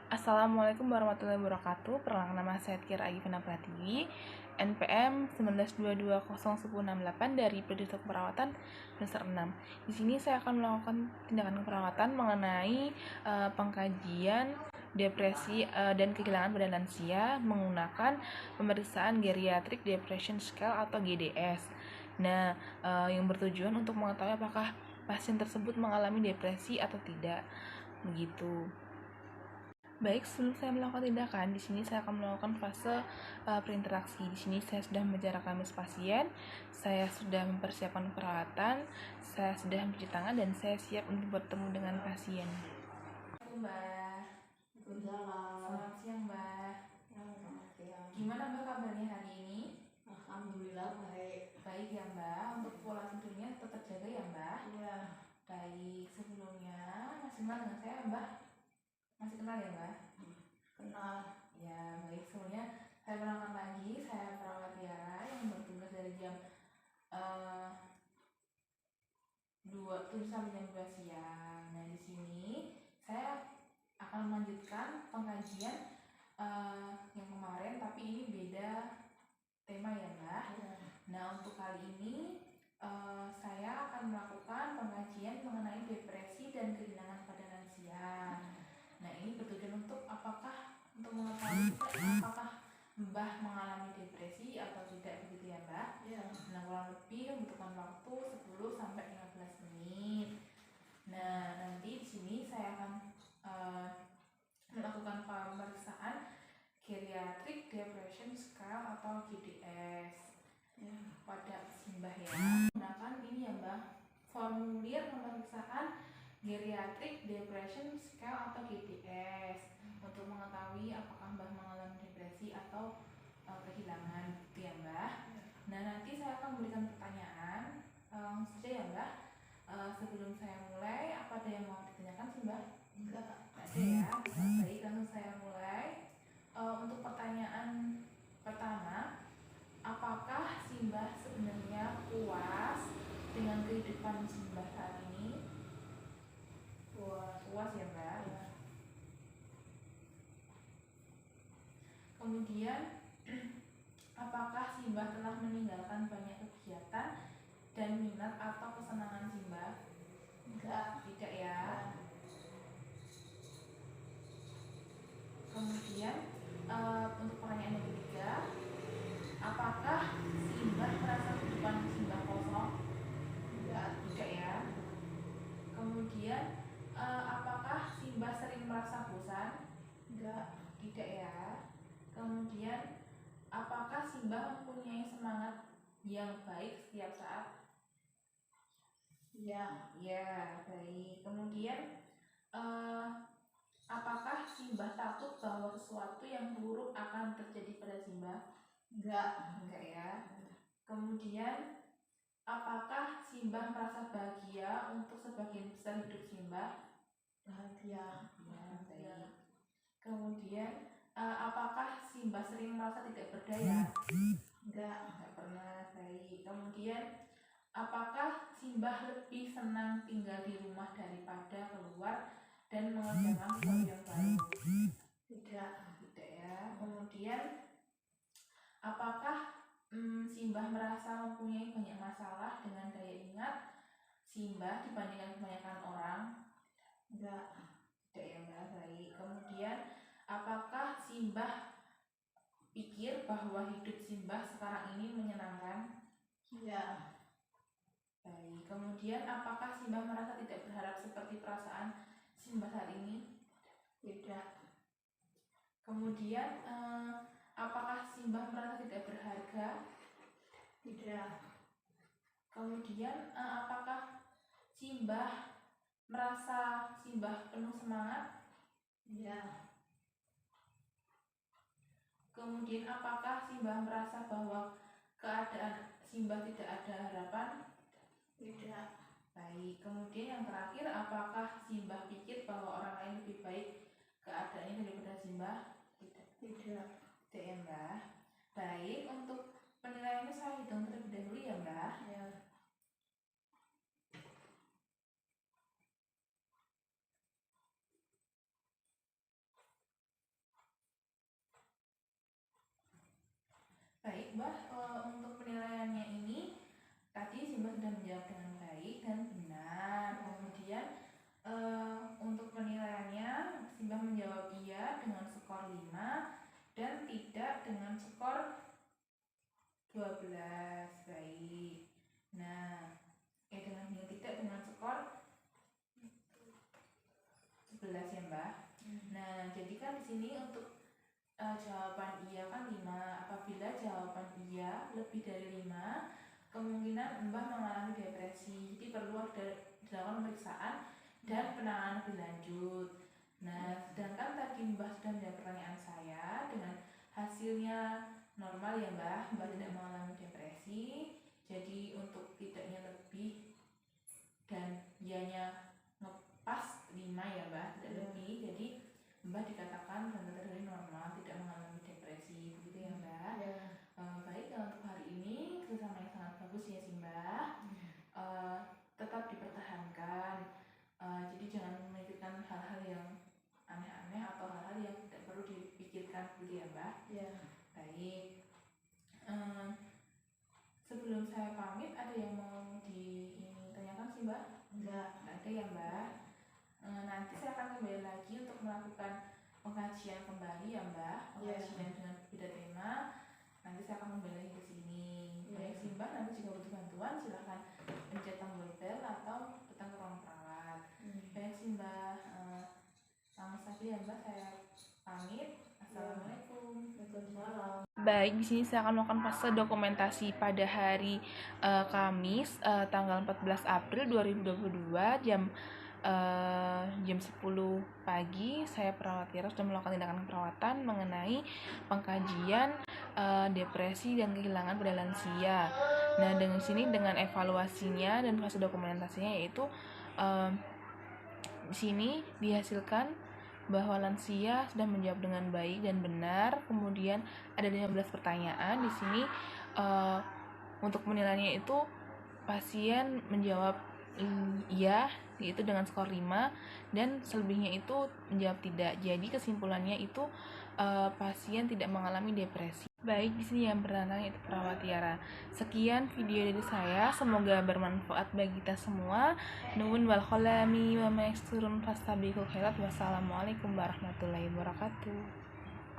Assalamualaikum warahmatullahi wabarakatuh. Perkenalkan, nama saya Kira Agifina Pratiwi, NPM 19220168 dari Prodi Keperawatan semester 6. Di sini saya akan melakukan tindakan keperawatan mengenai pengkajian depresi dan kehilangan pada lansia menggunakan pemeriksaan Geriatric Depression Scale atau GDS. Nah, yang bertujuan untuk mengetahui apakah pasien tersebut mengalami depresi atau tidak. Begitu. Baik, sebelum saya melakukan tindakan, di sini saya akan melakukan fase berinteraksi. Di sini saya sudah menjarak kamis pasien, saya sudah mempersiapkan peralatan, saya sudah mencuci tangan, dan saya siap untuk bertemu dengan pasien. Mbak. Selamat siang, Mbak. Gimana Mbak kabarnya hari ini? Alhamdulillah baik. Baik ya Mbak. Untuk pola tidurnya tetap jaga ya Mbak? Iya. Baik, sebelumnya masih kenal dengan saya Mbak? Masih kenal ya Mbak? Kenal. Ya, baik. Sebelumnya saya perkenalkan lagi, saya perawat Tiara yang bertugas dari jam 7 sampai jam 12 siang. Nah, di sini saya akan melanjutkan pengkajian yang kemarin, tapi ini beda tema ya Mbak. Ya. Nah, untuk kali ini saya akan melakukan pengkajian mengenai depresi dan kehilangan pada lansia. Nah, ini bertujuan untuk mengetahui apakah Mbah mengalami depresi atau tidak, begitu ya Mbak? Ya. Nah, kurang lebih membutuhkan waktu 10 sampai 15 menit. Nah, nanti di sini saya akan melakukan pemeriksaan Geriatric Depression Scale atau GDS pada Mbah ya. Menggunakan ini ya Mbah, formulir pemeriksaan Geriatric Depression Scale atau GDS untuk mengetahui apakah Mbah mengalami depresi atau kehilangan, gitu ya Mbah. Nah, nanti saya akan memberikan pertanyaan langsung saja ya Mbah. Sebelum saya mulai, apa ada yang mau ditanyakan sih Mbah? Enggak. Ada ya. Baik, langsung saya mulai. Untuk pertanyaan pertama, apakah Simbah sebenarnya puas dengan kehidupan Simbah saat ini? Puas ya Mbak. Ya. Kemudian apakah Simbah telah meninggalkan banyak kegiatan dan minat atau kesenangan Simbah? Enggak. Tidak ya. Kemudian untuk pertanyaan yang ketiga, apakah Simbah merasa kehidupan Simbah kosong? Enggak. Tidak ya. Kemudian apakah Simbah sering merasa bosan? Enggak. Tidak ya. Kemudian apakah Simbah mempunyai semangat yang baik setiap saat? Ya. Ya, baik. Kemudian apakah Simbah takut bahwa sesuatu yang buruk akan terjadi pada Simbah? Enggak. Enggak ya. Kemudian apakah Simbah merasa bahagia untuk sebagian besar hidup Simbah? Bahagia. Ya, baik. Kemudian apakah Simbah sering merasa tidak berdaya? Enggak. Enggak pernah. Baik. Kemudian apakah Simbah lebih senang tinggal di rumah daripada keluar dan mengerjakan sesuatu yang baru? Tidak. Tidak ya. Kemudian apakah Simbah merasa mempunyai banyak masalah dengan daya ingat Simbah dibandingkan kebanyakan orang? Enggak. Tidak ya Mbak. Baik. Kemudian apakah Simbah pikir bahwa hidup Simbah sekarang ini menyenangkan? Ya. Baik. Kemudian apakah Simbah merasa tidak berharap seperti perasaan Simbah saat ini? Tidak. Kemudian apakah Simbah merasa tidak berharga? Tidak. Kemudian apakah Simbah merasa Simbah penuh semangat? Ya. Kemudian apakah Simbah merasa bahwa keadaan Simbah tidak ada harapan? Tidak. Baik. Kemudian yang terakhir, apakah Simbah pikir bahwa orang lain lebih baik keadaannya daripada Simbah? Tidak. Tidak. Tidak ya Mbah. Baik, untuk penilaiannya saya hitung terlebih dahulu ya Mbah. Ya. Baik, Mbak, untuk penilaiannya ini tadi Simbah sudah menjawab dengan baik dan benar. Kemudian untuk penilaiannya Simbah menjawab iya dengan skor 5 dan tidak dengan skor 12. Baik. Nah, dengan tidak dengan skor 11 ya, Mbak. Nah, jadi kan di sini untuk jawaban iya kan 5. Apabila jawaban iya lebih dari 5, kemungkinan Mbah mengalami depresi. Jadi perlu dilakukan pemeriksaan dan penanganan lebih lanjut. Nah, sedangkan tadi Mbah sudah menjawab pertanyaan saya dengan hasilnya normal ya, Mbah. Mbah tidak mengalami depresi. Jadi untuk tidaknya lebih dan ianya ngepas 5 ya, Mbah, tidak lebih. Jadi Mbah dikatakan benar-benar normal, tidak mengalami depresi, begitu ya, Mbak. Baik, untuk hari ini kerjasama yang sangat bagus ya, Mbak. Tetap dipertahankan. Jadi jangan memikirkan hal-hal yang aneh-aneh atau hal-hal yang tidak perlu dipikirkan, begitu ya, Mbak. Baik. Sebelum saya pamit, ada yang mau ditanyakan sih, Mbak? Enggak ada ya, Mbak. Nanti saya akan kembali lagi untuk melakukan pengkajian kembali ya, Mbak. Pengkajian dengan beda tema. Nanti saya akan kembali lagi ke sini. Baik sih, Mbak, nanti jika butuh bantuan silahkan pencet tombol bel atau datang ke ruang perawat. Baik sih, Mbak. Langsung saja ya, Mbak, saya pamit. Assalamualaikum. Waalaikumsalam. Baik, di sini saya akan melakukan fase dokumentasi pada hari Kamis tanggal 14 April 2022 jam 10 pagi. Saya perawat Tiara sudah melakukan tindakan perawatan mengenai pengkajian depresi dan kehilangan pada lansia. Nah, dengan sini dengan evaluasinya dan fase dokumentasinya yaitu di sini dihasilkan bahwa lansia sudah menjawab dengan baik dan benar. Kemudian ada 15 pertanyaan di sini. Untuk penilaiannya itu pasien menjawab iya, yaitu dengan skor 5, dan selebihnya itu menjawab tidak. Jadi kesimpulannya itu pasien tidak mengalami depresi. Baik, di sini yang bernama itu perawat Tiara. Sekian video dari saya, semoga bermanfaat bagi kita semua. Nuwun wal kholami wa ma yaksturun fastabiqul khairat. Wassalamualaikum warahmatullahi wabarakatuh.